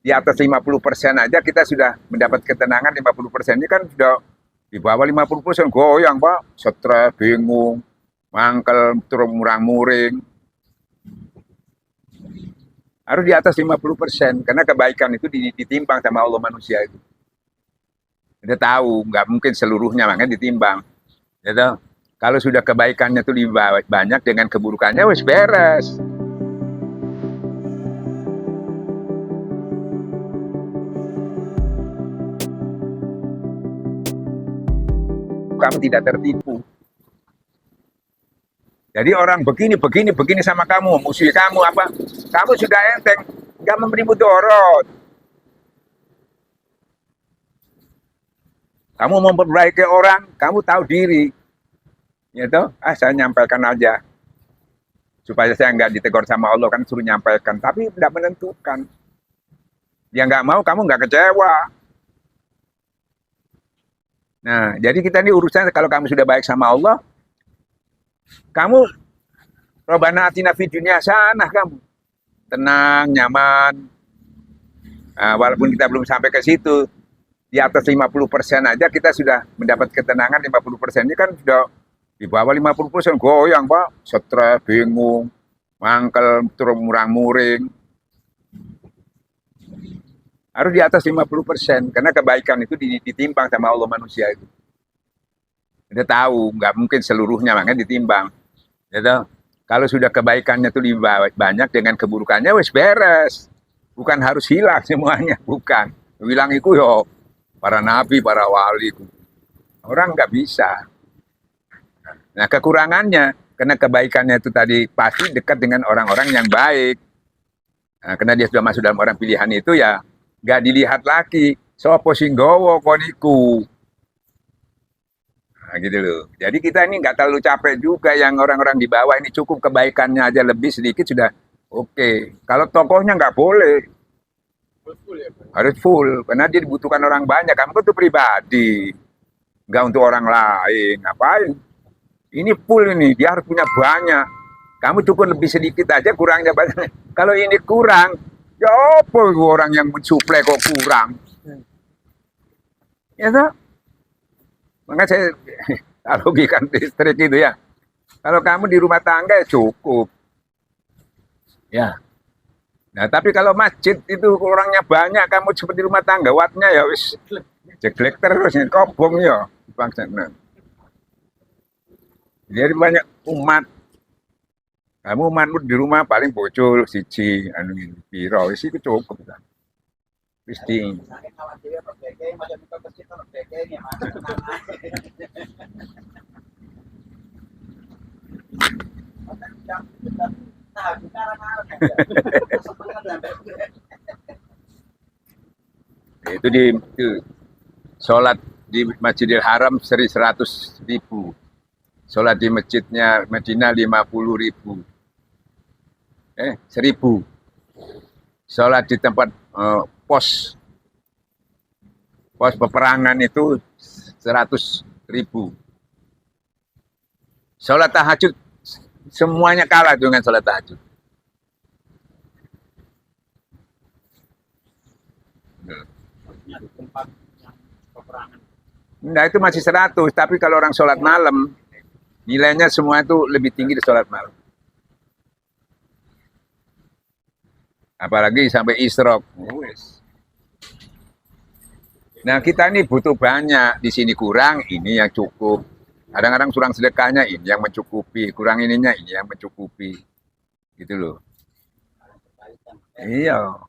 di atas 50% aja kita sudah mendapat ketenangan. 50% ini kan sudah di bawah 50% goyang Pak, stres, bingung, mangkel, terus murang-muring. Harus di atas 50% karena kebaikan itu ditimbang sama Allah manusia itu. Kita tahu nggak mungkin seluruhnya makanya ditimbang. Gitu. Kalau sudah kebaikannya itu lebih banyak dengan keburukannya wes beres. Kamu tidak tertipu. Jadi orang begini sama kamu, musuh kamu apa? Kamu sudah enteng, nggak memberi mudorot. Kamu memperbaiki orang, kamu tahu diri. Gitu, saya nyampaikan aja. Supaya saya nggak ditegur sama Allah, kan suruh nyampaikan. Tapi tidak menentukan. Dia nggak mau, kamu nggak kecewa. Nah, jadi kita ini urusan kalau kamu sudah baik sama Allah, kamu Robbana atina fid dunya hasanah kamu. Tenang, nyaman. Nah, walaupun kita belum sampai ke situ, di atas 50% aja kita sudah mendapat ketenangan. 50% ini kan sudah di bawah 50% goyang Pak, stres, bingung, mangkel, terus murang-muring. Harus di atas 50% karena kebaikan itu ditimbang sama Allah manusia itu. Kita tahu nggak mungkin seluruhnya makanya ditimbang. Gitu. Kalau sudah kebaikannya itu lebih banyak dengan keburukannya wes beres. Bukan harus hilang semuanya, bukan. Hilang itu yo para nabi, para wali. Orang nggak bisa. Nah kekurangannya karena kebaikannya itu tadi pasti dekat dengan orang-orang yang baik. Nah, karena dia sudah masuk dalam orang pilihan itu ya nggak dilihat lagi. Sopo singgowo koniku. Nah, gitu loh. Jadi kita ini nggak terlalu capek juga yang orang-orang di bawah ini cukup kebaikannya aja lebih sedikit sudah oke. Kalau tokohnya nggak boleh. Harus full. Karena dia dibutuhkan orang banyak. Kamu itu pribadi. Nggak untuk orang lain. Ngapain? Ini full ini. Dia harus punya banyak. Kamu cukup lebih sedikit aja kurangnya banyak. Kalau ini kurang, ya apa orang yang mensuplai kok kurang? Ya toh? Maka saya logikan listrik itu ya. Kalau kamu di rumah tangga ya cukup. Ya. Nah, tapi kalau masjid itu orangnya banyak, kamu seperti rumah tangga, wattnya ya wis jeglek terus, kobong ya. Nah. Jadi banyak umat. Kamu umatmu di rumah paling bocor siji, anu piro, wis itu cukup. Wis di. Itu di itu, sholat di Masjidil Haram 100.000. Sholat di masjidnya Madinah 50.000. 1.000. Sholat di tempat pos peperangan itu 100.000. Sholat tahajud semuanya kalah dengan sholat tahajud. Nah itu masih 100, tapi kalau orang sholat malam, nilainya semua itu lebih tinggi di sholat malam. Apalagi sampai isrok. Nah kita ini butuh banyak, di sini kurang, ini yang cukup. Kadang-kadang kurang sedekahnya, ini yang mencukupi. Kurang ininya, ini yang mencukupi. Gitu loh. Iya.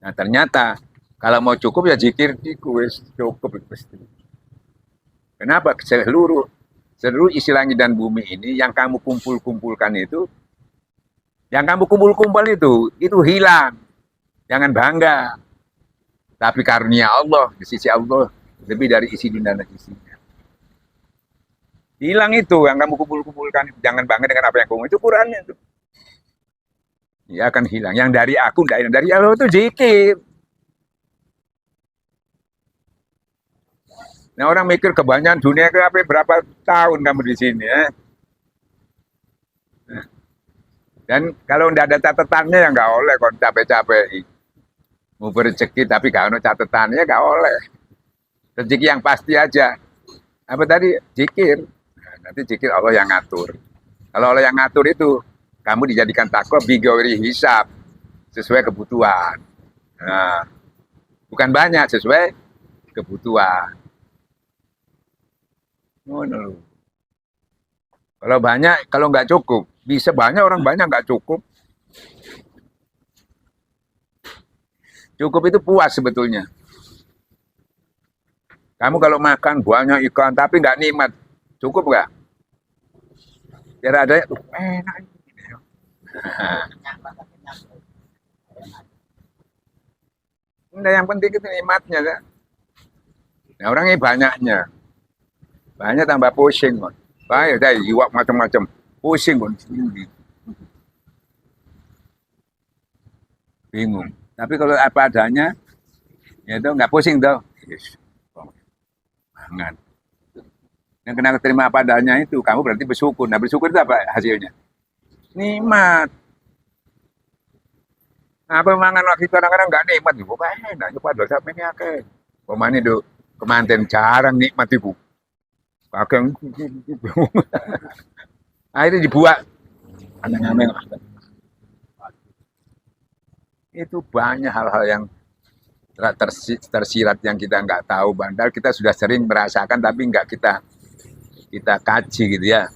Nah ternyata kalau mau cukup ya zikir cukup. Kenapa? Seluruh isi langit dan bumi ini yang kamu kumpulkan itu, itu hilang. Jangan bangga. Tapi karunia Allah di sisi Allah lebih dari isi dunia dan isinya. Hilang itu yang kamu kumpulkan. Jangan bangga dengan apa yang kamu itu Qurannya itu. Ya akan hilang. Yang dari aku, dari Allah itu zikir. Nah orang mikir kebanyakan dunia ke apa berapa tahun kamu di sini ya. Dan kalau nggak ada catatannya ya nggak oleh kalau capek-capek. Mau berrezeki tapi gak ada catatannya nggak oleh. Rezeki yang pasti aja. Apa tadi? Zikir. Nah, nanti zikir Allah yang ngatur. Kalau Allah yang ngatur itu, kamu dijadikan takwa bigawiri hisab. Sesuai kebutuhan. Nah, bukan banyak, sesuai kebutuhan. Oh, no. Kalau banyak, kalau nggak cukup. Bisa banyak, orang banyak nggak cukup. Cukup itu puas sebetulnya. Kamu kalau makan banyak ikan tapi nggak nikmat, cukup nggak? Biar ada enak. Nah, yang penting itu nikmatnya kan. Nah, orangnya banyaknya, banyak tambah pusing kan. Banyak dari iwak macam-macam, pusing kan. Bingung. Tapi kalau apa adanya, ya itu nggak pusing tuh. Yes. Banget. Yang kena terima apa adanya itu, kamu berarti bersyukur. Nah bersyukur itu apa hasilnya? Nikmat. Nah, apa mangan lagi kadang-kadang nggak nikmat ibu, enak coba dosa ini akeh. Pemane do kemanten jarang nikmat ibu. Kakek akhirnya dibuat aneh-aneh. Itu banyak hal-hal yang tersirat yang kita nggak tahu. Bandar kita sudah sering merasakan tapi nggak kita kita kaji gitu ya.